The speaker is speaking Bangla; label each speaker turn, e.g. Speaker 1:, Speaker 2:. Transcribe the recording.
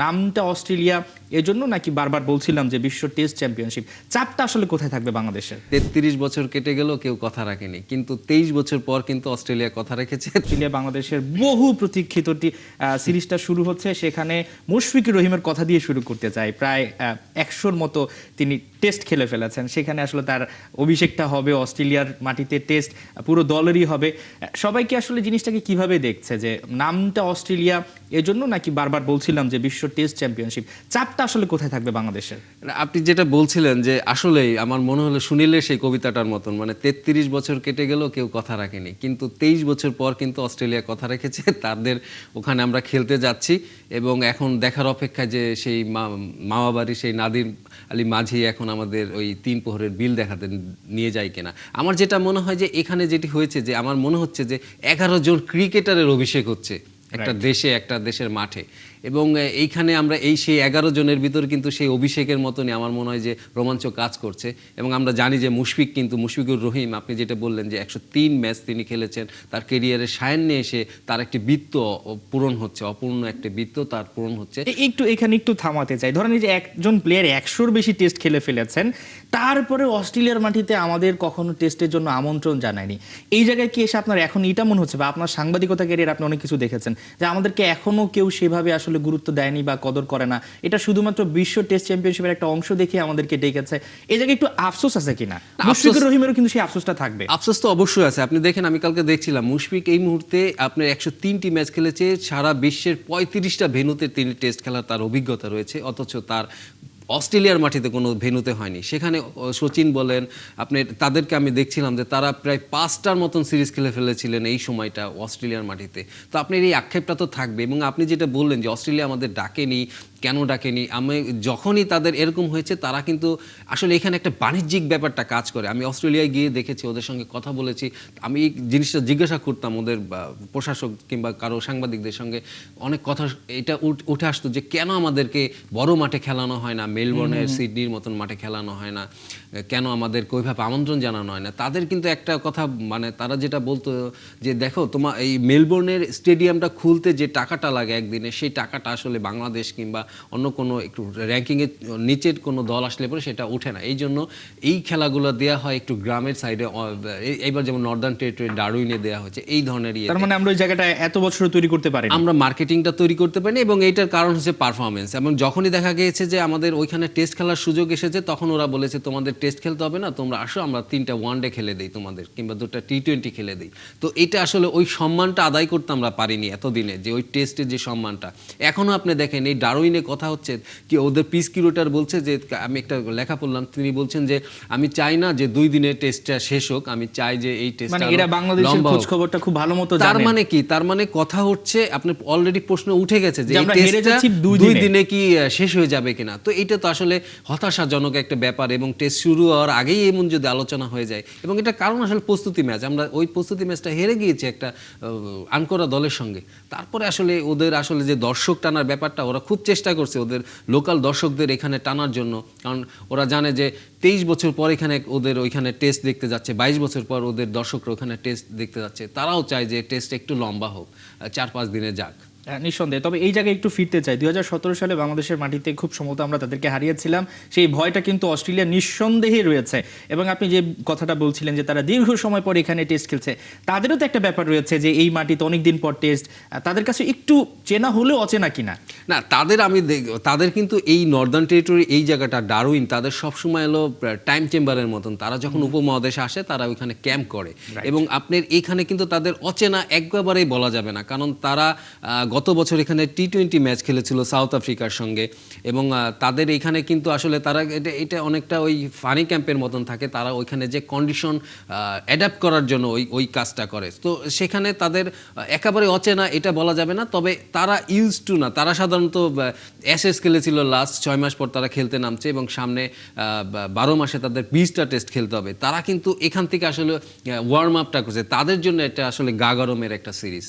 Speaker 1: নামটা অস্ট্রেলিয়া এজন্য নাকি বারবার বলছিলাম যে বিশ্ব টেস্ট চ্যাম্পিয়নশিপ, চাপটা আসলে কোথায় থাকবে বাংলাদেশের?
Speaker 2: ৩৩ বছর কেটে গেল, কেউ কথা রাখেনি, কিন্তু ২৩ বছর পর কিন্তু অস্ট্রেলিয়া কথা রেখেছে।
Speaker 1: অস্ট্রেলিয়া বাংলাদেশের বহু প্রতীক্ষিত সিরিজটা শুরু হচ্ছে, সেখানে মুশফিকুর রহিমের কথা দিয়ে শুরু করতে চাই। প্রায় ১০০-র মতো তিনি টেস্ট খেলে ফেলেছেন, সেখানে আসলে তার অভিষেকটা হবে অস্ট্রেলিয়ার মাটিতে, টেস্ট পুরো দলেরই হবে। সবাইকে আসলে জিনিসটাকে কিভাবে দেখছে যে নামটা অস্ট্রেলিয়া এজন্য নাকি বারবার বলছিলাম যে বিশ্ব টেস্ট চ্যাম্পিয়নশিপ, চাপটা আসলে কোথায় থাকবে বাংলাদেশের?
Speaker 2: আপনি যেটা বলছিলেন যে আসলেই আমার মনে হলো শুনিলে সেই কবিতাটার মতন, মানে ৩৩ বছর কেটে গেল, কেউ কথা রাখেনি, কিন্তু ২৩ বছর পর কিন্তু অস্ট্রেলিয়া কথা রেখেছে। তাদের ওখানে আমরা খেলতে যাচ্ছি এবং এখন দেখার অপেক্ষায় যে সেই মামাবাড়ি সেই নাদির আলী মাঝি এখন আমাদের ওই ৩ প্রহরের বিল দেখাতে নিয়ে যায় কিনা। আমার যেটা মনে হয় যে এখানে যেটি হয়েছে যে আমার মনে হচ্ছে যে ১১ জন ক্রিকেটারের অভিষেক হচ্ছে একটা দেশে, একটা দেশের মাঠে, এবং এইখানে আমরা সেই ১১ জনের ভিতর কিন্তু সেই অভিষেকের মতনই আমার মনে হয় যে রোমাঞ্চ কাজ করছে। এবং আমরা জানি যে মুশফিকুর রহিম, আপনি যেটা বললেন যে ১০৩ ম্যাচ তিনি খেলেছেন, তার কেরিয়ারের সায়ান্নে এসে তার একটি বৃত্ত পূরণ হচ্ছে, অপূর্ণ একটি বৃত্ত তার পূরণ হচ্ছে।
Speaker 1: এখানে একটু থামাতে চাই। ধরেন এই যে একজন প্লেয়ার ১০০-র বেশি টেস্ট খেলে ফেলেছেন, তারপরে অস্ট্রেলিয়ার মাটিতে আমাদের কখনো টেস্টের জন্য আমন্ত্রণ জানায়নি। এই জায়গায় কি এসে আপনার এখন এটা মনে হচ্ছে, বা আপনার সাংবাদিকতা ক্যারিয়ার আপনি অনেক কিছু দেখেছেন, যে আমাদেরকে এখনো কেউ সেভাবে আসলে গুরুত্ব দেয়নি বা কদর করে না, এটা শুধুমাত্র বিশ্ব টেস্ট চ্যাম্পিয়নশিপের একটা অংশ দেখে আমাদেরকে ডেকেছে, এই জায়গায় একটু আফসোস আছে কিনা? মুশফিকুর রহিমেরও কিন্তু সেই আফসোসটা থাকবে।
Speaker 2: আফসোস তো অবশ্যই আছে। আপনি দেখেন, আমি কালকে দেখছিলাম মুশফিক এই মুহূর্তে আপনার ১০৩টি ম্যাচ খেলেছে, সারা বিশ্বের ৩৫টা ভেন্যুতে তিনি টেস্ট খেলার তার অভিজ্ঞতা রয়েছে, অথচ তার অস্ট্রেলিয়ার মাটিতে কোনো ভেন্যুতে হয়নি। সেখানে সচিন বলেন, আপনি তাদেরকে আমি দেখছিলাম যে তারা প্রায় ৫টার মতন সিরিজ খেলে ফেলেছিলেন এই সময়টা অস্ট্রেলিয়ার মাটিতে। তো আপনার এই আক্ষেপটা তো থাকবে। এবং আপনি যেটা বললেন যে অস্ট্রেলিয়া আমাদের ডাকেনি, কেন ডাকেনি, আমি যখনই তাদের এরকম হয়েছে তারা কিন্তু আসলে এখানে একটা বাণিজ্যিক ব্যাপারটা কাজ করে। আমি অস্ট্রেলিয়ায় গিয়ে দেখেছি, ওদের সঙ্গে কথা বলেছি, আমি এই জিনিসটা জিজ্ঞাসা করতাম ওদের প্রশাসক কিংবা কারো সাংবাদিকদের সঙ্গে, অনেক কথা এটা উঠে আসতো যে কেন আমাদেরকে বড় মাঠে খেলানো হয় না, মেলবোর্নের সিডনির মতন মাঠে খেলানো হয় না, কেন আমাদেরকে ওইভাবে আমন্ত্রণ জানানো হয় না। তাদের কিন্তু একটা কথা, মানে তারা যেটা বলতো যে দেখো তোমার এই মেলবোর্নের স্টেডিয়ামটা খুলতে যে টাকাটা লাগে একদিনে, সেই টাকাটা আসলে বাংলাদেশ কিংবা অন্য কোনো একটু র্যাঙ্কিংয়ের নিচের কোনো দল আসলে পরে সেটা ওঠে না। এই জন্য এই খেলাগুলো দেওয়া হয় একটু গ্রামের সাইডে। এইবার যেমন নর্দার্ন টেরিটরি ডারউইনে দেওয়া হয়েছে, এই ধরনের
Speaker 1: তার মানে আমরা ওই জায়গাটা এত বছর তৈরি করতে পারি,
Speaker 2: আমরা মার্কেটিংটা তৈরি করতে পারিনি, এবং এইটার কারণ হচ্ছে পারফরমেন্স। এবং যখনই দেখা গিয়েছে যে আমাদের ওইখানে টেস্ট খেলার সুযোগ এসেছে, তখন ওরা বলেছে তোমাদের টেস্ট খেলতে হবে না, তোমরা আসো, আমরা 3টা ওয়ানডে খেলে দিই তোমাদের, কিংবা 2টা টি-20 খেলে দিই। তো এটা আসলে ওই সম্মানটা আদায় করতে আমরা পারিনি এতদিনে, যে ওই টেস্টের যে সম্মানটা। এখনও আপনি দেখেন এই ডারউইনে কথা হচ্ছে কি, ওদের পিস কিউরেটর বলছে যে, আমি একটা লেখা পড়লাম, তিনি বলছেন যে আমি চাই না যে 2 দিনের টেস্টটা শেষ হোক, আমি চাই যে এই টেস্টটা,
Speaker 1: মানে এরা বাংলাদেশের খোঁজ খবরটা খুব ভালো মতো জানেন।
Speaker 2: তার মানে কি, তার মানে কথা হচ্ছে আপনার অলরেডি প্রশ্ন উঠে গেছে যে এই
Speaker 1: আমরা হেরে
Speaker 2: টেস্টটা
Speaker 1: যাচ্ছি 2
Speaker 2: দিনে কি শেষ হয়ে যাবে কিনা। তো এটা তো আসলে হতাশাজনক একটা ব্যাপার, এবং টেস্ট শুরু হওয়ার আগেই এমন যদি আলোচনা হয়ে যায়, এবং এটা কারণ আসলে প্রস্তুতি ম্যাচ, আমরা ওই প্রস্তুতি ম্যাচটা হেরে গিয়েছি একটা আনকরা দলের সঙ্গে। তারপরে আসলে ওদের আসলে যে দর্শক টানার ব্যাপারটা, ওরা খুব চেষ্টা করছে ওদের লোকাল দর্শকদের এখানে টানার জন্য, কারণ ওরা জানে যে 23 বছর পর এখানে ওদের ওইখানে টেস্ট দেখতে যাচ্ছে, 22 বছর পর ওদের দর্শকরা ওখানে টেস্ট দেখতে যাচ্ছে। তারাও চায় যে টেস্ট একটু লম্বা হোক, 4-5 দিনে যাক।
Speaker 1: নিঃসন্দেহে। তবে এই জায়গায় একটু ফিরতে চাই, 2017 সালে বাংলাদেশের মাটিতে খুব সম্ভবত আমরা তাদেরকে হারিয়েছিলাম, সেই ভয়টা কিন্তু অস্ট্রেলিয়া নিঃসন্দেহে রয়েছে। এবং আপনি যে কথাটা বলছিলেন যে তারা দীর্ঘ সময় পর এখানে টেস্ট খেলছে, তাদেরও তো একটা ব্যাপার রয়েছে যে এই মাটিতে অনেকদিন পর টেস্ট, তাদের কাছে একটু চেনা হলেও অচেনা কিনা
Speaker 2: না। তাদের কিন্তু এই নর্দার্ন টেরিটরি, এই জায়গাটা ডারউইন, তাদের সবসময় এলো টাইম চেম্বারের মতন। তারা যখন উপমহাদেশে আসে তারা ওইখানে ক্যাম্প করে, এবং আপনার এইখানে কিন্তু তাদের অচেনা একবারেই বলা যাবে না, কারণ তারা গত বছর এখানে টি-20 ম্যাচ খেলেছিল সাউথ আফ্রিকার সঙ্গে, এবং তাদের এখানে কিন্তু আসলে তারা এটা অনেকটা ওই ফানি ক্যাম্পের মতন থাকে। তারা ওইখানে যে কন্ডিশন অ্যাডাপ্ট করার জন্য ওই কাজটা করে। তো সেখানে তাদের একেবারে অচেনা এটা বলা যাবে না, তবে তারা ইউজ টু না। তারা সাধারণত অ্যাশেজ খেলেছিল লাস্ট 6 মাস পর তারা খেলতে নামছে, এবং সামনে 12 মাসে তাদের 20টা টেস্ট খেলতে হবে। তারা কিন্তু এখান থেকে আসলে ওয়ার্ম আপটা করছে, তাদের জন্য এটা আসলে গা গরমের একটা সিরিজ।